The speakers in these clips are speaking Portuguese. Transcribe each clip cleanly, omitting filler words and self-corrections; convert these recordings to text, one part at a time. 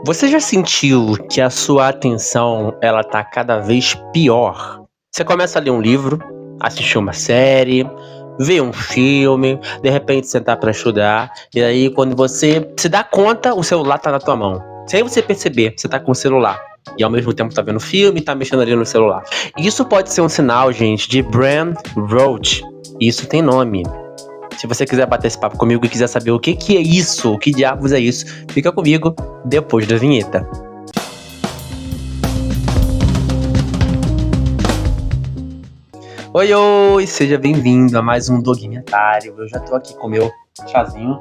Você já sentiu que a sua atenção ela tá cada vez pior? Você começa a ler um livro, assistir uma série, ver um filme, de repente sentar pra estudar, e aí quando você se dá conta, o celular tá na tua mão. Sem você perceber, você tá com o celular. E ao mesmo tempo tá vendo filme e tá mexendo ali no celular. Isso pode ser um sinal, gente, de brain rot. Isso tem nome. Se você quiser bater esse papo comigo e quiser saber o que é isso, o que diabos é isso, fica comigo depois da vinheta. Oi, oi, seja bem-vindo a mais um Dogumentário. Eu já tô aqui com o meu chazinho.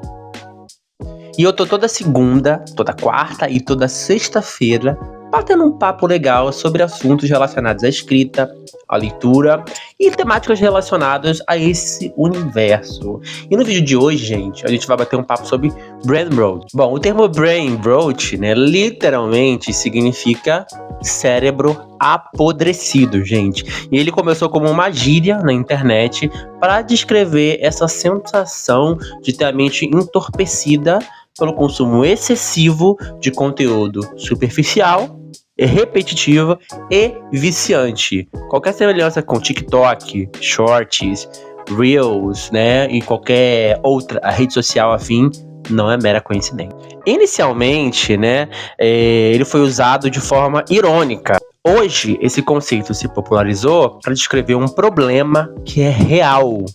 E eu tô toda segunda, toda quarta e toda sexta-feira batendo um papo legal sobre assuntos relacionados à escrita, à leitura e temáticas relacionadas a esse universo. E no vídeo de hoje, gente, a gente vai bater um papo sobre brain rot. Bom, o termo brain rot, né, literalmente significa cérebro apodrecido, gente. E ele começou como uma gíria na internet para descrever essa sensação de ter a mente entorpecida pelo consumo excessivo de conteúdo superficial, repetitivo e viciante. Qualquer semelhança com TikTok, Shorts, Reels, né, e qualquer outra rede social afim não é mera coincidência. Inicialmente, né, ele foi usado de forma irônica. Hoje, esse conceito se popularizou para descrever um problema que é real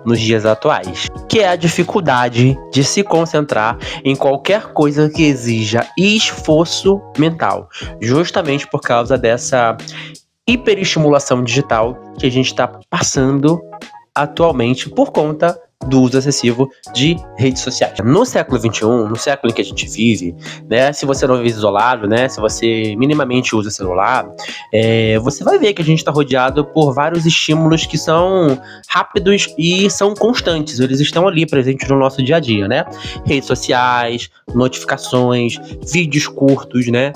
nos dias atuais, que é a dificuldade de se concentrar em qualquer coisa que exija esforço mental, justamente por causa dessa hiperestimulação digital que a gente está passando atualmente por conta do uso excessivo de redes sociais. No século XXI, no século em que a gente vive, né, se você não vive isolado, né, se você minimamente usa celular, você vai ver que a gente está rodeado por vários estímulos que são rápidos e são constantes. Eles estão ali presentes no nosso dia a dia, né? Redes sociais, notificações, vídeos curtos, né?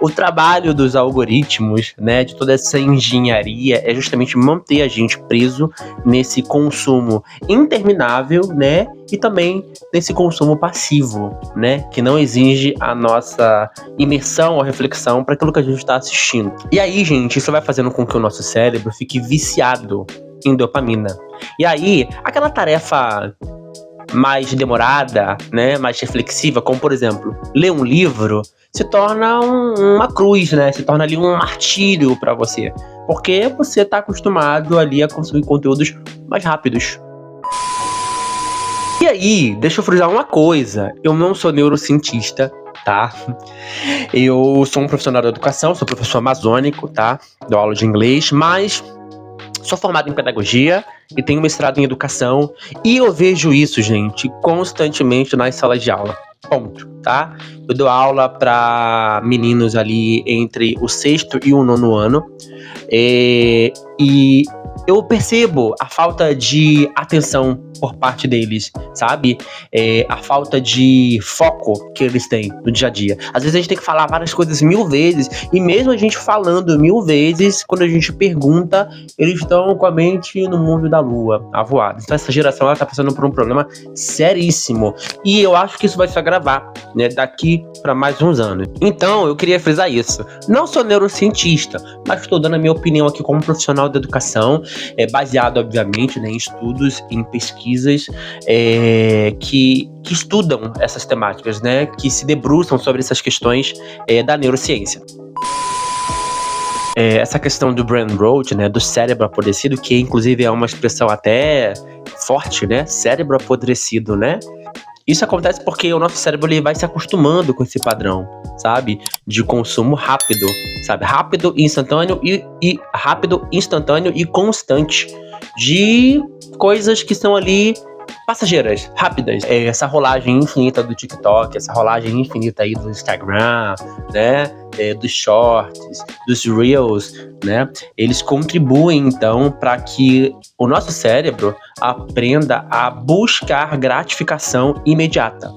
O trabalho dos algoritmos, né, de toda essa engenharia é justamente manter a gente preso nesse consumo interminável, né, e também nesse consumo passivo, né, que não exige a nossa imersão ou reflexão para aquilo que a gente está assistindo. E aí, gente, isso vai fazendo com que o nosso cérebro fique viciado em dopamina. E aí, aquela tarefa mais demorada, né, mais reflexiva, como por exemplo, ler um livro, se torna uma cruz, né, se torna ali um martírio para você, porque você está acostumado ali a consumir conteúdos mais rápidos. E aí, deixa eu frisar uma coisa, eu não sou neurocientista, tá? Eu sou um profissional da educação, sou professor amazônico, tá? Dou aula de inglês, mas sou formado em pedagogia e tenho mestrado em educação e eu vejo isso, gente, constantemente nas salas de aula. Ponto, tá? Eu dou aula para meninos ali entre o 6º e o 9º ano e eu percebo a falta de atenção por parte deles, sabe? A falta de foco que eles têm no dia a dia. Às vezes a gente tem que falar várias coisas 1000 vezes, e mesmo a gente falando 1000 vezes, quando a gente pergunta, eles estão com a mente no mundo da lua, avoada. Então essa geração ela tá passando por um problema seríssimo, e eu acho que isso vai se agravar, né, daqui para mais uns anos. Então eu queria frisar isso. Não sou neurocientista, mas estou dando a minha opinião aqui como profissional da educação, baseado obviamente, né, em estudos, em pesquisas que estudam essas temáticas, né, que se debruçam sobre essas questões da neurociência. Essa questão do brain rot, né, do cérebro apodrecido, que inclusive é uma expressão até forte, né, cérebro apodrecido, né? Isso acontece porque o nosso cérebro ele vai se acostumando com esse padrão, sabe? De consumo rápido, sabe? Rápido, instantâneo e rápido, instantâneo e constante de coisas que são ali passageiras, rápidas. Essa rolagem infinita do TikTok, essa rolagem infinita aí do Instagram, né? Dos shorts, dos reels, né? Eles contribuem então para que o nosso cérebro aprenda a buscar gratificação imediata,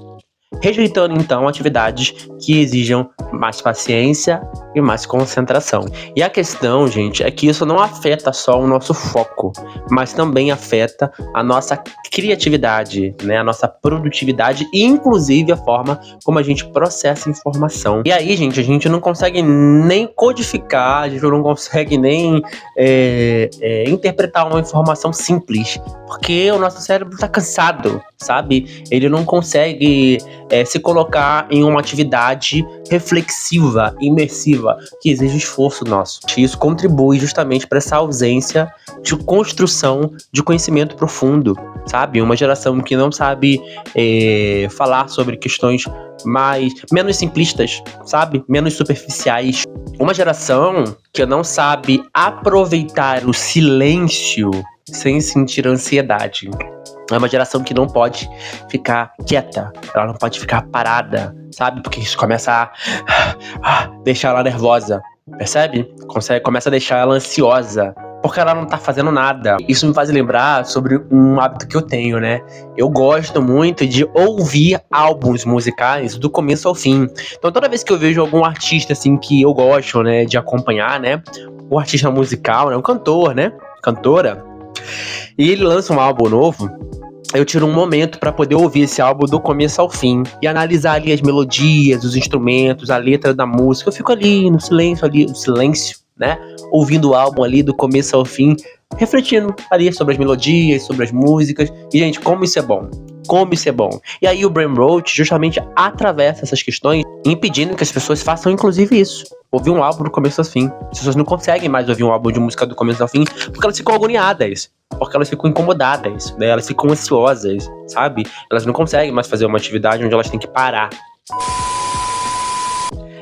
rejeitando então atividades que exijam mais paciência e mais concentração. E a questão, gente, é que isso não afeta só o nosso foco, mas também afeta a nossa criatividade, né? A nossa produtividade e, inclusive, a forma como a gente processa informação. E aí, gente, a gente não consegue nem codificar, a gente não consegue nem interpretar uma informação simples, porque o nosso cérebro está cansado, sabe? Ele não consegue se colocar em uma atividade reflexiva, imersiva, que exige esforço nosso. E isso contribui justamente para essa ausência de construção de conhecimento profundo, sabe? Uma geração que não sabe falar sobre questões menos simplistas, sabe? Menos superficiais. Uma geração que não sabe aproveitar o silêncio sem sentir ansiedade. É uma geração que não pode ficar quieta, ela não pode ficar parada, sabe? Porque isso começa a deixar ela nervosa, percebe? Começa a deixar ela ansiosa, porque ela não tá fazendo nada. Isso me faz lembrar sobre um hábito que eu tenho, né? Eu gosto muito de ouvir álbuns musicais do começo ao fim. Então toda vez que eu vejo algum artista, assim, que eu gosto, né, de acompanhar, né? Um artista musical, né? Um cantor, né? Cantora. E ele lança um álbum novo, eu tiro um momento para poder ouvir esse álbum do começo ao fim e analisar ali as melodias, os instrumentos, a letra da música. Eu fico ali no silêncio, né? Ouvindo o álbum ali do começo ao fim, refletindo ali sobre as melodias, sobre as músicas. E, gente, como isso é bom. Como isso é bom. E aí o Brain Rot justamente atravessa essas questões, impedindo que as pessoas façam, inclusive, isso. Ouvir um álbum do começo ao fim. As pessoas não conseguem mais ouvir um álbum de música do começo ao fim, porque elas ficam agoniadas. Porque elas ficam incomodadas, né? Elas ficam ansiosas, sabe? Elas não conseguem mais fazer uma atividade onde elas têm que parar.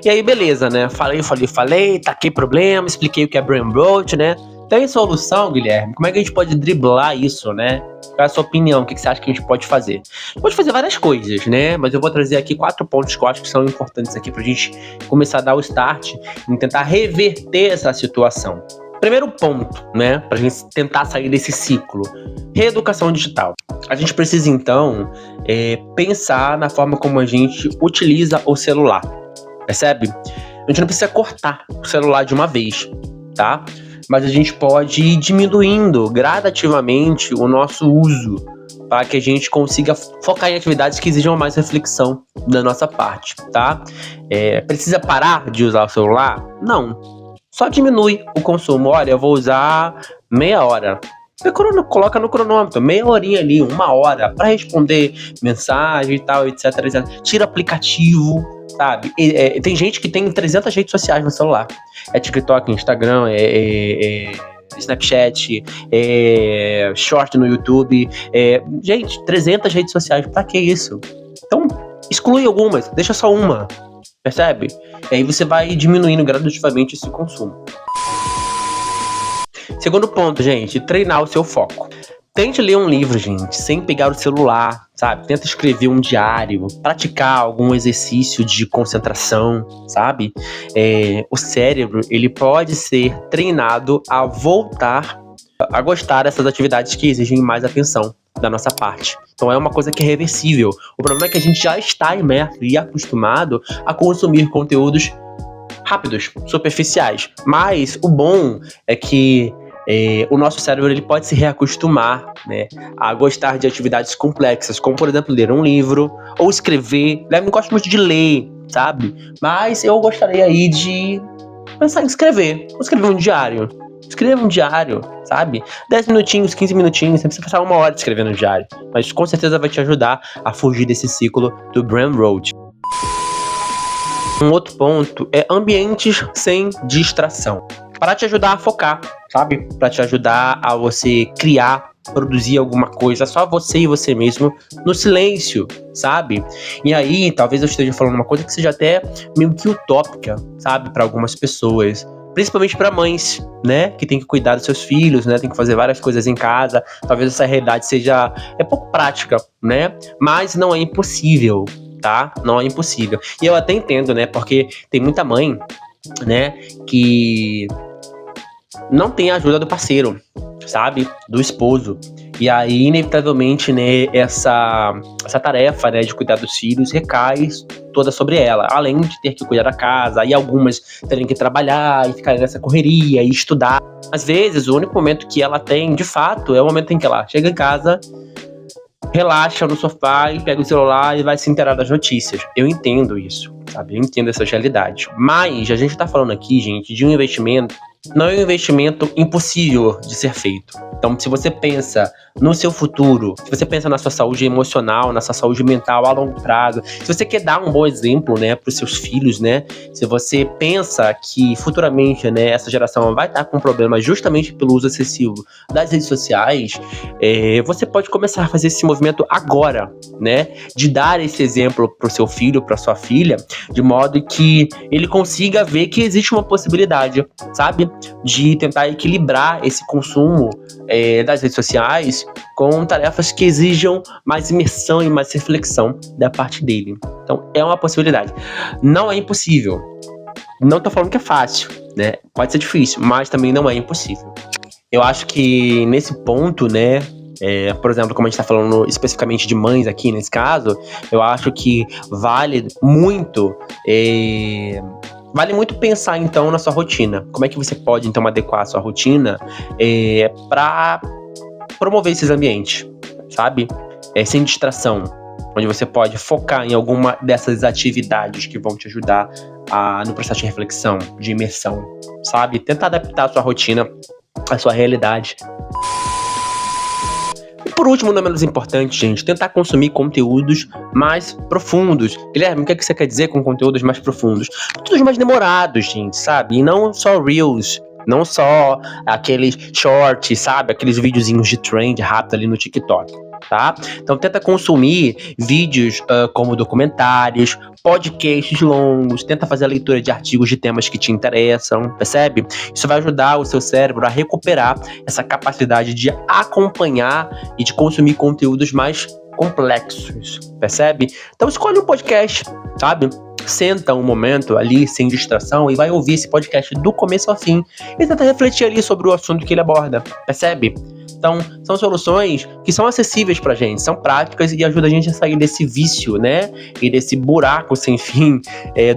E aí, beleza, né? Falei, taquei problema, expliquei o que é Brain Rot, né? Tem solução, Guilherme? Como é que a gente pode driblar isso, né? Qual é a sua opinião? O que você acha que a gente pode fazer? Pode fazer várias coisas, né? Mas eu vou trazer aqui 4 pontos que eu acho que são importantes aqui pra gente começar a dar o start e tentar reverter essa situação. Primeiro ponto, né? Pra gente tentar sair desse ciclo. Reeducação digital. A gente precisa, então, pensar na forma como a gente utiliza o celular. Percebe? A gente não precisa cortar o celular de uma vez, tá? Mas a gente pode ir diminuindo gradativamente o nosso uso para que a gente consiga focar em atividades que exijam mais reflexão da nossa parte, tá? Precisa parar de usar o celular? Não. Só diminui o consumo. Olha, eu vou usar meia hora. Você coloca no cronômetro, meia horinha ali, 1 hora, para responder mensagem e tal, etc, etc. Tira aplicativo, sabe? Tem gente que tem 300 redes sociais no celular. TikTok, Instagram, Snapchat, Short no YouTube. Gente, 300 redes sociais, pra que isso? Então, exclui algumas, deixa só uma, percebe? E aí você vai diminuindo gradativamente esse consumo. Segundo ponto, gente, treinar o seu foco. Tente ler um livro, gente, sem pegar o celular, sabe? Tenta escrever um diário, praticar algum exercício de concentração, sabe? O cérebro, ele pode ser treinado a voltar a gostar dessas atividades que exigem mais atenção da nossa parte. Então é uma coisa que é reversível. O problema é que a gente já está imerso e acostumado a consumir conteúdos rápidos, superficiais. Mas o bom é que o nosso cérebro ele pode se reacostumar, né, a gostar de atividades complexas, como, por exemplo, ler um livro ou escrever. Eu não gosto muito de ler, sabe? Mas eu gostaria aí de pensar em escrever. Vou escrever um diário. Escreva um diário, sabe? 10 minutinhos, 15 minutinhos, você precisa passar 1 hora escrevendo um diário. Mas com certeza vai te ajudar a fugir desse ciclo do Brain Rot. Um outro ponto é ambientes sem distração. Para te ajudar a focar, sabe? Para te ajudar a você criar, produzir alguma coisa, só você e você mesmo, no silêncio, sabe? E aí, talvez eu esteja falando uma coisa que seja até meio que utópica, sabe? Para algumas pessoas. Principalmente para mães, né? Que tem que cuidar dos seus filhos, né? Tem que fazer várias coisas em casa. Talvez essa realidade seja pouco prática, né? Mas não é impossível, tá? Não é impossível. E eu até entendo, né? Porque tem muita mãe, né? Que não tem a ajuda do parceiro, sabe? Do esposo. E aí, inevitavelmente, né, essa tarefa, né, de cuidar dos filhos recai toda sobre ela. Além de ter que cuidar da casa, aí algumas terem que trabalhar e ficar nessa correria e estudar. Às vezes, o único momento que ela tem, de fato, é o momento em que ela chega em casa, relaxa no sofá e pega o celular e vai se inteirar das notícias. Eu entendo isso, sabe? Eu entendo essas realidades. Mas a gente tá falando aqui, gente, de um investimento. Não é um investimento impossível de ser feito. Então, se você pensa no seu futuro, se você pensa na sua saúde emocional, na sua saúde mental a longo prazo, se você quer dar um bom exemplo, né, para os seus filhos, né, se você pensa que futuramente, né, essa geração vai estar com problemas justamente pelo uso excessivo das redes sociais, você pode começar a fazer esse movimento agora, né, de dar esse exemplo para o seu filho, para sua filha, de modo que ele consiga ver que existe uma possibilidade, sabe, de tentar equilibrar esse consumo das redes sociais com tarefas que exijam mais imersão e mais reflexão da parte dele. Então, é uma possibilidade. Não é impossível. Não tô falando que é fácil, né? Pode ser difícil, mas também não é impossível. Eu acho que nesse ponto, né, por exemplo, como a gente tá falando especificamente de mães aqui nesse caso, eu acho que vale muito pensar, então, na sua rotina. Como é que você pode, então, adequar a sua rotina para promover esses ambientes, sabe? Sem distração, onde você pode focar em alguma dessas atividades que vão te ajudar no processo de reflexão, de imersão, sabe? Tentar adaptar a sua rotina à sua realidade. Por último, não menos importante, gente, tentar consumir conteúdos mais profundos. Guilherme, o que você quer dizer com conteúdos mais profundos? Conteúdos mais demorados, gente, sabe? E não só Reels, não só aqueles shorts, sabe? Aqueles videozinhos de trend rápido ali no TikTok, tá? Então tenta consumir vídeos como documentários, podcasts longos, tenta fazer a leitura de artigos de temas que te interessam, percebe? Isso vai ajudar o seu cérebro a recuperar essa capacidade de acompanhar e de consumir conteúdos mais complexos, percebe? Então escolhe um podcast, sabe? Senta um momento ali, sem distração, e vai ouvir esse podcast do começo ao fim e tenta refletir ali sobre o assunto que ele aborda, percebe? Então, são soluções que são acessíveis pra gente, são práticas e ajudam a gente a sair desse vício, né? E desse buraco sem fim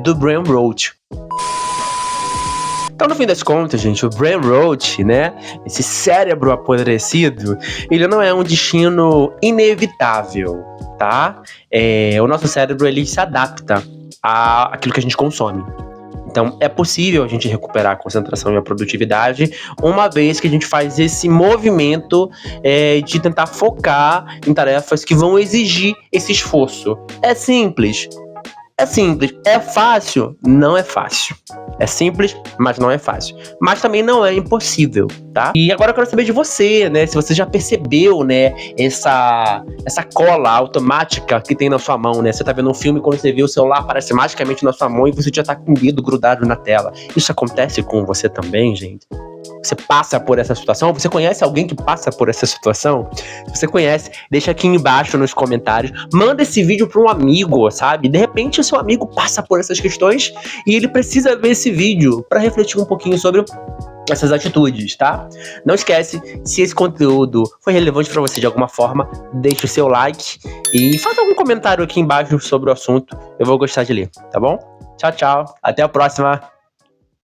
do brain rot. Então, no fim das contas, gente, o brain rot, né? Esse cérebro apodrecido, ele não é um destino inevitável, tá? O nosso cérebro, ele se adapta àquilo que a gente consome. Então, é possível a gente recuperar a concentração e a produtividade, uma vez que a gente faz esse movimento de tentar focar em tarefas que vão exigir esse esforço. É simples. É fácil? Não é fácil. É simples, mas não é fácil. Mas também não é impossível, tá? E agora eu quero saber de você, né? Se você já percebeu, né, essa cola automática que tem na sua mão, né? Você tá vendo um filme, quando você vê o celular aparece magicamente na sua mão e você já tá com o dedo grudado na tela. Isso acontece com você também, gente? Você passa por essa situação? Você conhece alguém que passa por essa situação? Se você conhece, deixa aqui embaixo nos comentários. Manda esse vídeo para um amigo, sabe? De repente o seu amigo passa por essas questões e ele precisa ver esse vídeo para refletir um pouquinho sobre essas atitudes, tá? Não esquece, se esse conteúdo foi relevante para você de alguma forma, deixa o seu like e faça algum comentário aqui embaixo sobre o assunto. Eu vou gostar de ler, tá bom? Tchau, tchau. Até a próxima.